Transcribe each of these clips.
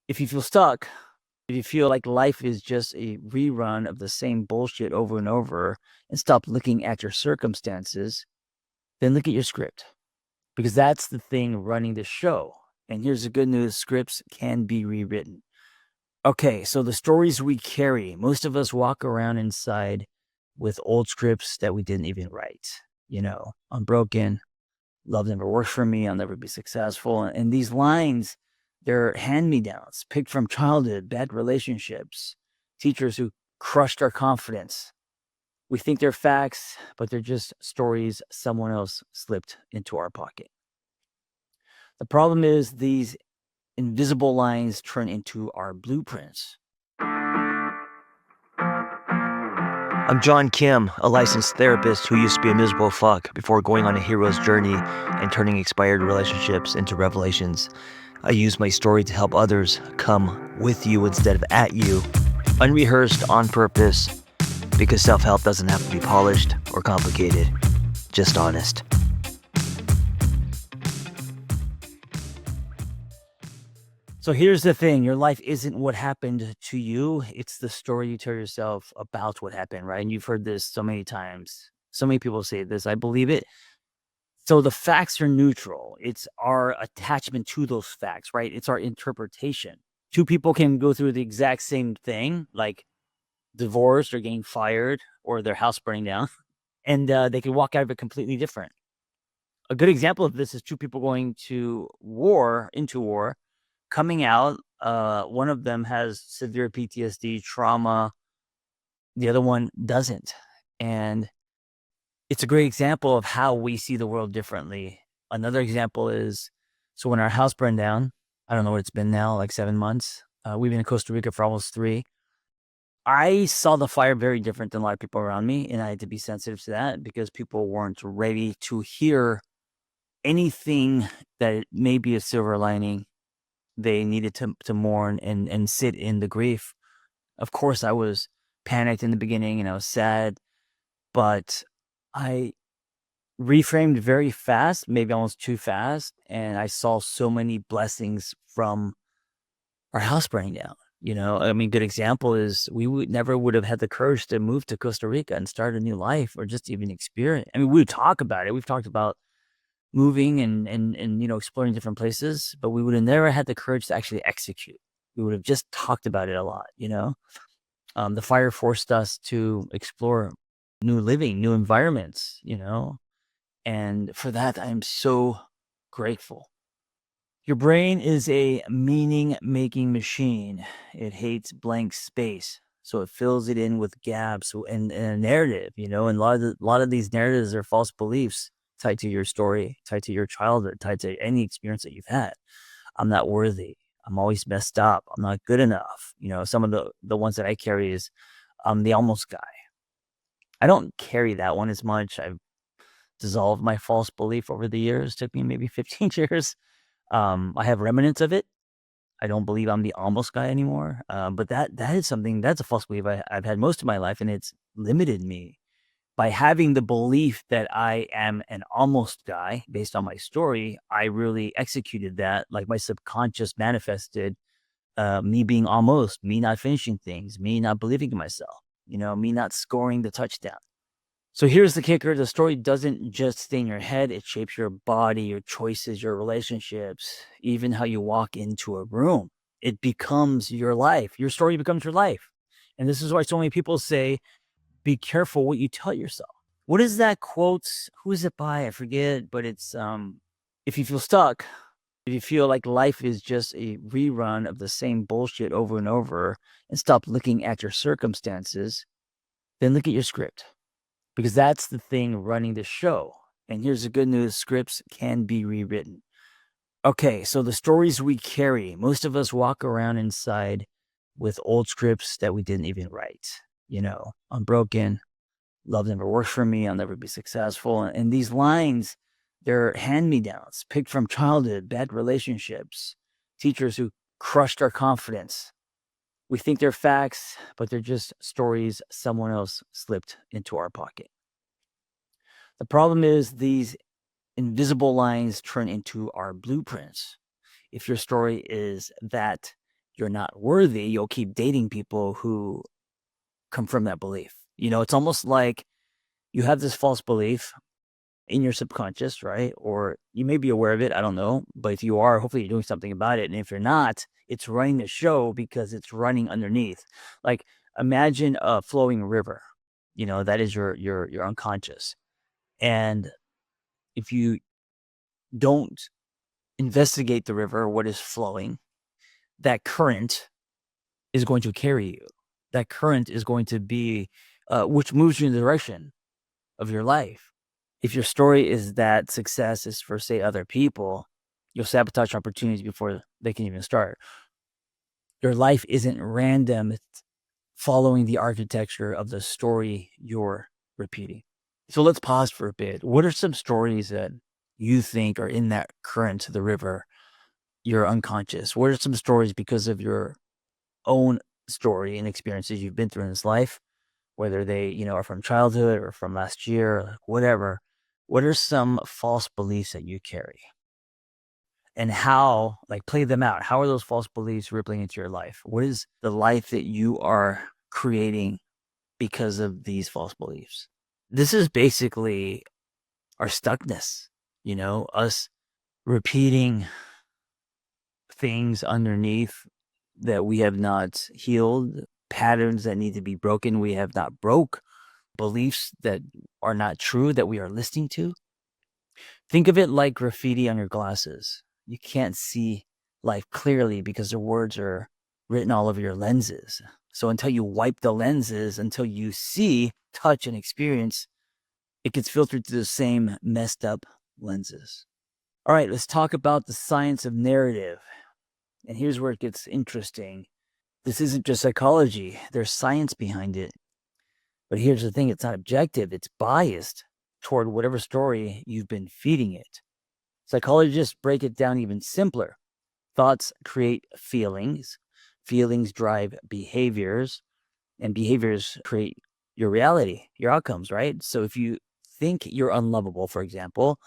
If you feel stuck, if you feel like life is just a rerun of the same bullshit over and over and stop looking at your circumstances, then look at your script because that's the thing running the show. And here's the good news, scripts can be rewritten. Okay, so the stories we carry, most of us walk around inside with old scripts that we didn't even write. I'm broken, love never works for me, I'll never be successful. And these lines, they're hand-me-downs, picked from childhood, bad relationships, teachers who crushed our confidence. We think they're facts, but they're just stories someone else slipped into our pocket. The problem is these invisible lines turn into our blueprints. I'm John Kim, a licensed therapist who used to be a miserable fuck before going on a hero's journey and turning expired relationships into revelations. I use my story to help others come with you instead of at you, unrehearsed on purpose, because self-help doesn't have to be polished or complicated, just honest. So here's the thing, your life isn't what happened to you, it's the story you tell yourself about what happened, right? And you've heard this so many times. So many people say this, I believe it. So the facts are neutral. It's our attachment to those facts, right? It's our interpretation. Two people can go through the exact same thing, like divorced or getting fired or their house burning down, and they can walk out of it completely different. A good example of this is two people going into war, coming out. One of them has severe PTSD, trauma. The other one doesn't. And it's a great example of how we see the world differently. Another example is, so when our house burned down, I don't know what it's been now, like 7 months. We've been in Costa Rica for almost 3. I saw the fire very different than a lot of people around me, and I had to be sensitive to that because people weren't ready to hear anything that may be a silver lining. They needed to mourn and sit in the grief. Of course, I was panicked in the beginning and I was sad, but I reframed very fast, maybe almost too fast, and I saw so many blessings from our house burning down. I mean, good example is we never would have had the courage to move to Costa Rica and start a new life or just even experience. I mean, we would talk about it. We've talked about moving and exploring different places, but we would have never had the courage to actually execute. We would have just talked about it a lot. The fire forced us to explore new living, new environments, and for that, I'm so grateful. Your brain is a meaning-making machine. It hates blank space, so it fills it in with gaps and a narrative, and a lot of these narratives are false beliefs tied to your story, tied to your childhood, tied to any experience that you've had. I'm not worthy. I'm always messed up. I'm not good enough. Some of the ones that I carry is I'm the almost guy. I don't carry that one as much. I've dissolved my false belief over the years. Took me maybe 15 years. I have remnants of it. I don't believe I'm the almost guy anymore. But that is something that's a false belief I've had most of my life, and it's limited me. By having the belief that I am an almost guy based on my story, I really executed that. Like my subconscious manifested me being almost, me not finishing things, me not believing in myself, me not scoring the touchdown. So here's the kicker. The story doesn't just stay in your head. It shapes your body, your choices, your relationships, even how you walk into a room. It becomes your life. Your story becomes your life. And this is why so many people say, be careful what you tell yourself. What is that quote? Who is it by? I forget, but it's if you feel stuck, if you feel like life is just a rerun of the same bullshit over and over and stop looking at your circumstances, then look at your script. Because that's the thing running the show. And here's the good news, scripts can be rewritten. Okay, so the stories we carry, most of us walk around inside with old scripts that we didn't even write. I'm broken, love never works for me, I'll never be successful. And these lines, they're hand-me-downs, picked from childhood, bad relationships, teachers who crushed our confidence. We think they're facts, but they're just stories someone else slipped into our pocket. The problem is these invisible lines turn into our blueprints. If your story is that you're not worthy, you'll keep dating people who confirm that belief. It's almost like you have this false belief in your subconscious, right? Or you may be aware of it, I don't know. But if you are, hopefully you're doing something about it. And if you're not, it's running the show because it's running underneath. Like imagine a flowing river. That is your unconscious. And if you don't investigate the river, what is flowing, that current is going to carry you. That current is going to be which moves you in the direction of your life. If your story is that success is for, say, other people, you'll sabotage opportunities before they can even start. Your life isn't random. It's following the architecture of the story you're repeating. So let's pause for a bit. What are some stories that you think are in that current of the river, your unconscious? What are some stories because of your own story and experiences you've been through in this life, whether they, are from childhood or from last year, or whatever? What are some false beliefs that you carry? And how, like, play them out. How are those false beliefs rippling into your life? What is the life that you are creating because of these false beliefs? This is basically our stuckness, us repeating things underneath that we have not healed, patterns that need to be broken, we have not broke, beliefs that are not true that we are listening to. Think of it like graffiti on your glasses. You can't see life clearly because the words are written all over your lenses. So until you wipe the lenses, until you see, touch, and experience, it gets filtered through the same messed up lenses. All right, let's talk about the science of narrative. And here's where it gets interesting. This isn't just psychology, there's science behind it. But here's the thing, it's not objective, it's biased toward whatever story you've been feeding it. Psychologists break it down even simpler. Thoughts create feelings, feelings drive behaviors, and behaviors create your reality, your outcomes, right? So if you think you're unlovable, for example,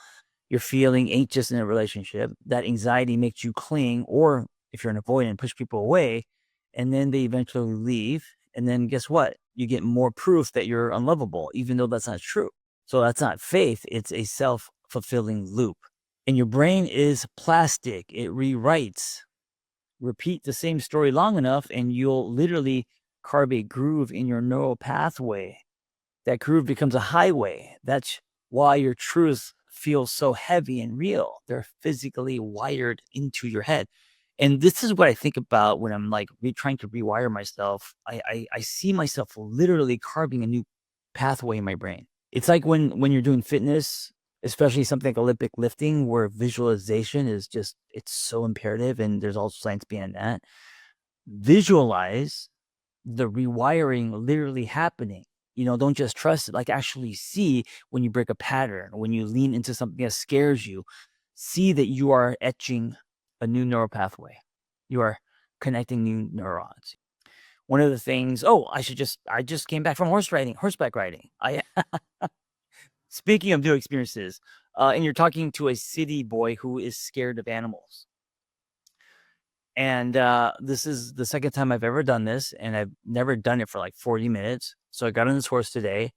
you're feeling anxious in a relationship, that anxiety makes you cling, or if you're an avoidant, push people away, and then they eventually leave. And then guess what? You get more proof that you're unlovable, even though that's not true. So that's not faith, it's a self-fulfilling loop. And your brain is plastic, it rewrites. Repeat the same story long enough, and you'll literally carve a groove in your neural pathway. That groove becomes a highway. That's why your truths feel so heavy and real. They're physically wired into your head. And this is what I think about when I'm like trying to rewire myself. I see myself literally carving a new pathway in my brain. It's like when you're doing fitness, especially something like Olympic lifting, where visualization is just, it's so imperative. And there's also science behind that. Visualize the rewiring literally happening. Don't just trust it, like actually see when you break a pattern, when you lean into something that scares you, see that you are etching a new neural pathway. You are connecting new neurons. One of the things, I just came back from horseback riding. Speaking of new experiences, and you're talking to a city boy who is scared of animals. And this is the second time I've ever done this, and I've never done it for like 40 minutes. So I got on this horse today,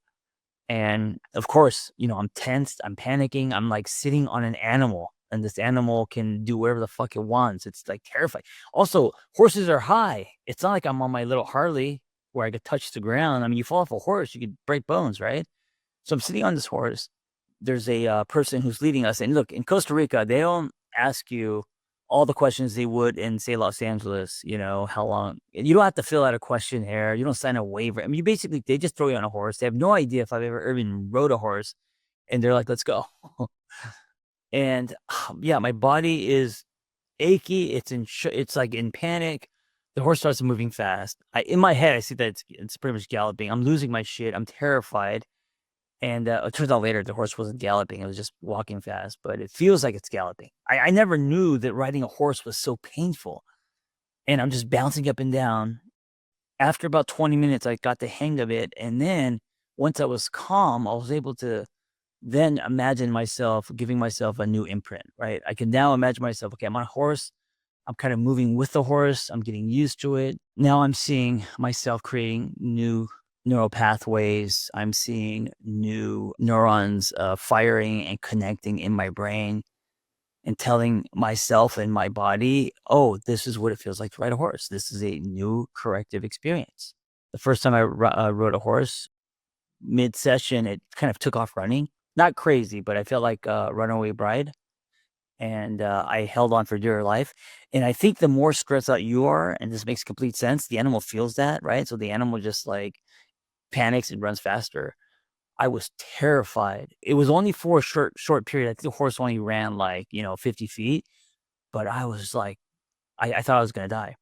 and of course, I'm tensed, I'm panicking, I'm like sitting on an animal, and this animal can do whatever the fuck it wants. It's like terrifying. Also, horses are high. It's not like I'm on my little Harley where I could touch the ground. I mean, you fall off a horse, you could break bones, right? So I'm sitting on this horse. There's a person who's leading us, and look, in Costa Rica, they don't ask you all the questions they would in, say, Los Angeles. How long. You don't have to fill out a questionnaire. You don't sign a waiver. I mean, they just throw you on a horse. They have no idea if I've ever even rode a horse, and they're like, let's go. And yeah, my body is achy. It's like in panic. The horse starts moving fast. In my head, I see that it's pretty much galloping. I'm losing my shit. I'm terrified. And it turns out later the horse wasn't galloping. It was just walking fast, but it feels like it's galloping. I never knew that riding a horse was so painful. And I'm just bouncing up and down. After about 20 minutes, I got the hang of it. And then once I was calm, I was able to then imagine myself giving myself a new imprint, right? I can now imagine myself, okay, I'm on a horse. I'm kind of moving with the horse. I'm getting used to it. Now I'm seeing myself creating new neural pathways. I'm seeing new neurons firing and connecting in my brain and telling myself and my body, oh, this is what it feels like to ride a horse. This is a new corrective experience. The first time I rode a horse, mid-session, it kind of took off running. Not crazy, but I felt like a runaway bride, and I held on for dear life. And I think the more stressed out you are, and this makes complete sense, the animal feels that, right? So the animal just like panics and runs faster. I was terrified. It was only for a short period. I think the horse only ran like 50 feet, but I was like, I thought I was gonna die.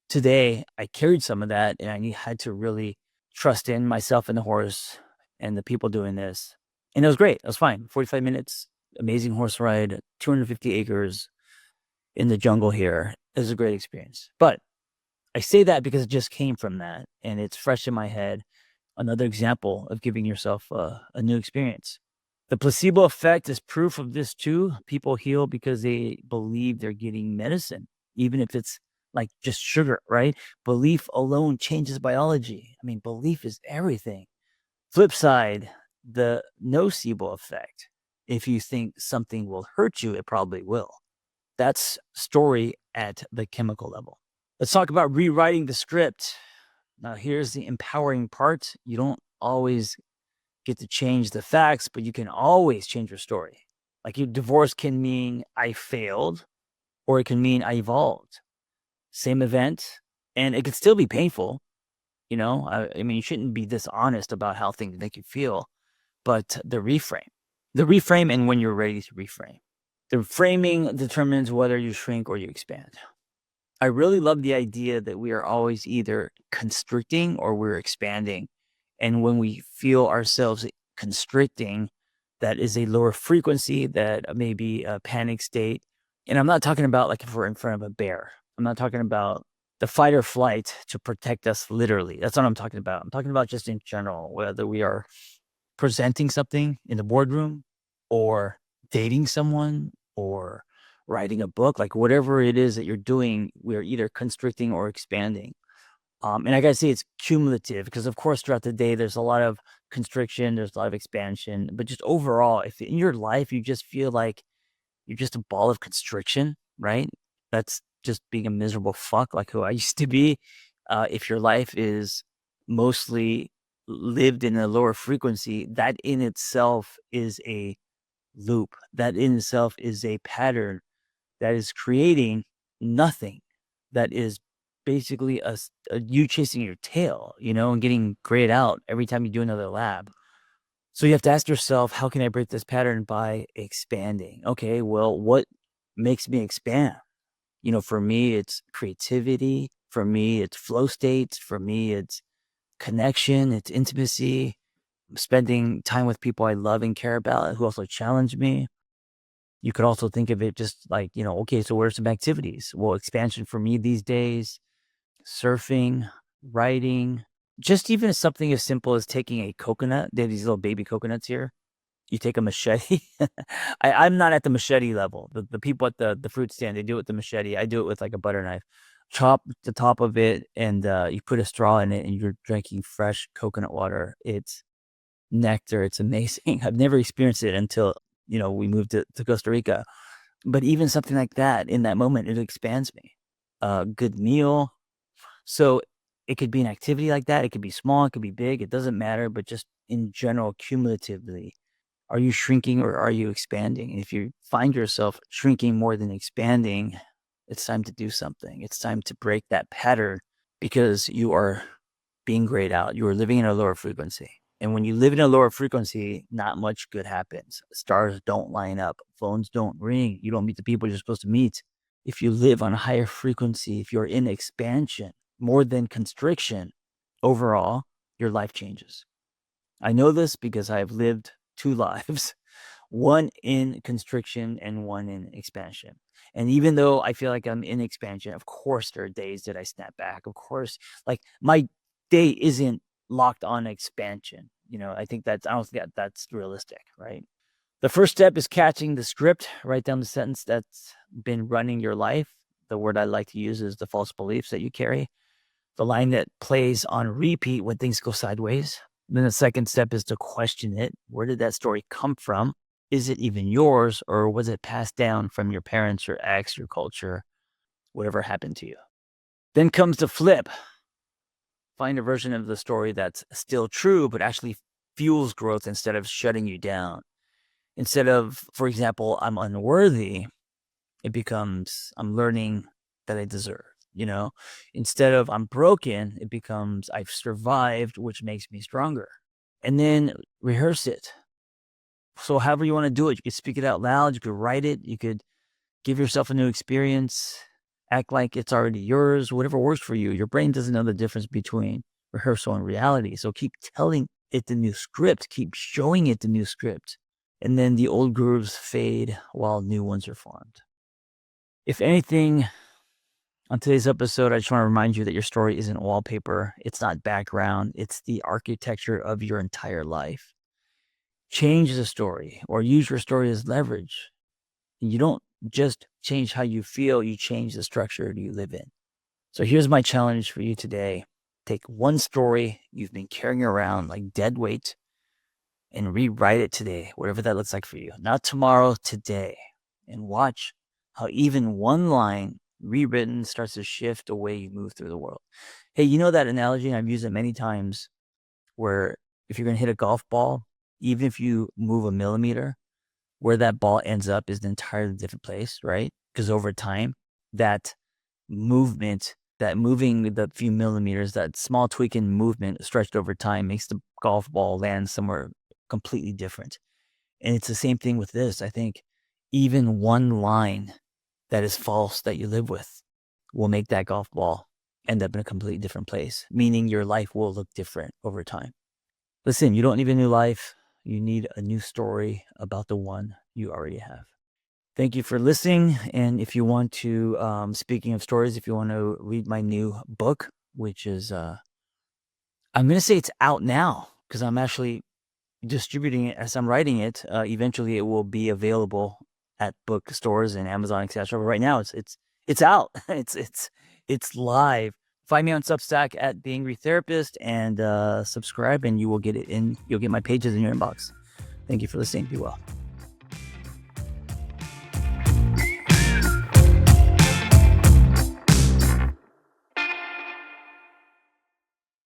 Today, I carried some of that, and had to really trust in myself and the horse and the people doing this. And it was great. It was fine. 45 minutes, amazing horse ride, 250 acres in the jungle here. It was a great experience. But I say that because it just came from that, and it's fresh in my head. Another example of giving yourself a new experience. The placebo effect is proof of this too. People heal because they believe they're getting medicine, even if it's like just sugar, right? Belief alone changes biology. I mean, belief is everything. Flip side, the nocebo effect. If you think something will hurt you, it probably will. That's story at the chemical level. Let's talk about rewriting the script. Now, here's the empowering part. You don't always get to change the facts, but you can always change your story. Like your divorce can mean I failed, or it can mean I evolved. Same event, and it could still be painful. I mean, you shouldn't be dishonest about how things make you feel, but the reframe, and when you're ready to reframe. The framing determines whether you shrink or you expand. I really love the idea that we are always either constricting or we're expanding. And when we feel ourselves constricting, that is a lower frequency, that may be a panic state. And I'm not talking about like if we're in front of a bear. I'm not talking about the fight or flight to protect us literally. That's what I'm talking about. I'm talking about just in general, whether we are presenting something in the boardroom or dating someone or writing a book, like whatever it is that you're doing, we're either constricting or expanding. And I gotta say it's cumulative because of course throughout the day there's a lot of constriction, there's a lot of expansion, but just overall, if in your life you just feel like you're just a ball of constriction, right? That's just being a miserable fuck like who I used to be. If your life is mostly lived in a lower frequency, that in itself is a loop. That in itself is a pattern that is creating nothing. That is basically you chasing your tail, and getting grayed out every time you do another lab. So you have to ask yourself, how can I break this pattern by expanding? Okay, well, what makes me expand? For me, it's creativity. For me, it's flow states. For me, it's connection. It's intimacy. Spending time with people I love and care about who also challenge me. You could also think of it just like, okay, so what are some activities? Well, expansion for me these days, surfing, writing, just even something as simple as taking a coconut. They have these little baby coconuts here. You take a machete. I'm not at the machete level. The people at the fruit stand, they do it with the machete. I do it with like a butter knife. Chop the top of it, and you put a straw in it, and you're drinking fresh coconut water. It's nectar. It's amazing. I've never experienced it until we moved to Costa Rica. But even something like that, in that moment, it expands me. A good meal. So it could be an activity like that. It could be small. It could be big. It doesn't matter. But just in general, cumulatively, are you shrinking or are you expanding? And if you find yourself shrinking more than expanding, it's time to do something. It's time to break that pattern because you are being grayed out. You are living in a lower frequency. And when you live in a lower frequency, not much good happens. Stars don't line up. Phones don't ring. You don't meet the people you're supposed to meet. If you live on a higher frequency, if you're in expansion more than constriction, overall, your life changes. I know this because I've lived 2 lives, one in constriction and one in expansion. And even though I feel like I'm in expansion, of course there are days that I snap back. Of course, like my day isn't locked on expansion. I think I don't think that's realistic, right? The first step is catching the script. Write down the sentence that's been running your life. The word I like to use is the false beliefs that you carry. The line that plays on repeat when things go sideways. Then the second step is to question it. Where did that story come from? Is it even yours, or was it passed down from your parents, your ex, your culture, whatever happened to you? Then comes the flip. Find a version of the story that's still true, but actually fuels growth instead of shutting you down. Instead of, for example, I'm unworthy, it becomes I'm learning that I deserve, you know? Instead of I'm broken, it becomes I've survived, which makes me stronger. And then rehearse it. So however you want to do it, you could speak it out loud, you could write it, you could give yourself a new experience, act like it's already yours, whatever works for you. Your brain doesn't know the difference between rehearsal and reality. So keep telling it the new script, keep showing it the new script. And then the old grooves fade while new ones are formed. If anything, on today's episode, I just want to remind you that your story isn't wallpaper. It's not background. It's the architecture of your entire life. Change the story or use your story as leverage. You don't just change how you feel, you change the structure you live in. So here's my challenge for you today. Take one story you've been carrying around like dead weight and rewrite it today, whatever that looks like for you. Not tomorrow, today. And watch how even one line rewritten starts to shift the way you move through the world. Hey, you know that analogy? I've used it many times where if you're going to hit a golf ball, even if you move a millimeter, where that ball ends up is an entirely different place, right? Because over time, that movement, that moving the few millimeters, that small tweaking movement stretched over time makes the golf ball land somewhere completely different. And it's the same thing with this. I think even one line that is false that you live with will make that golf ball end up in a completely different place, meaning your life will look different over time. Listen, you don't need a new life. You need a new story about the one you already have. Thank you for listening. And if you want to, speaking of stories, if you want to read my new book, which is, I'm going to say it's out now because I'm actually distributing it as I'm writing it. Eventually it will be available at bookstores and Amazon, etc. But right now it's out. it's live. Find me on Substack at The Angry Therapist and subscribe, and you'll get my pages in your inbox. Thank you for listening. Be well.